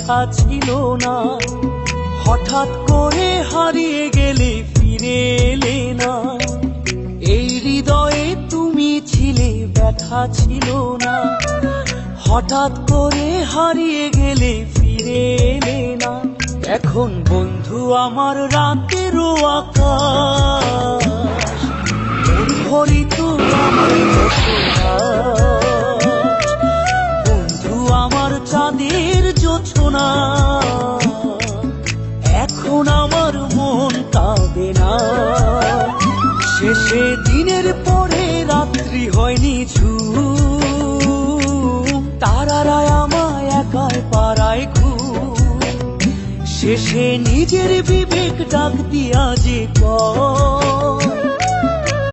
ব্যথা ছিল না। হঠাৎ করে হারিয়ে গেলে ফিরে এলে না, এই হৃদয়ে তুমি ছিলে ব্যথা ছিল না। হঠাৎ করে হারিয়ে গেলে ফিরে এলে না। এখন বন্ধু আমার রাতেরও আকাশ, হরিত আমার বন্ধু আমার চাঁদের জোছনা। এখন আমার মন কাঁদে না, শেষে দিনের পরে রাত্রি হয়নি ঝুম, তারারা আমায় একাই পাড়ায় ঘুম। শেষে নিজের বিবেক ডাক দিয়া যে কয়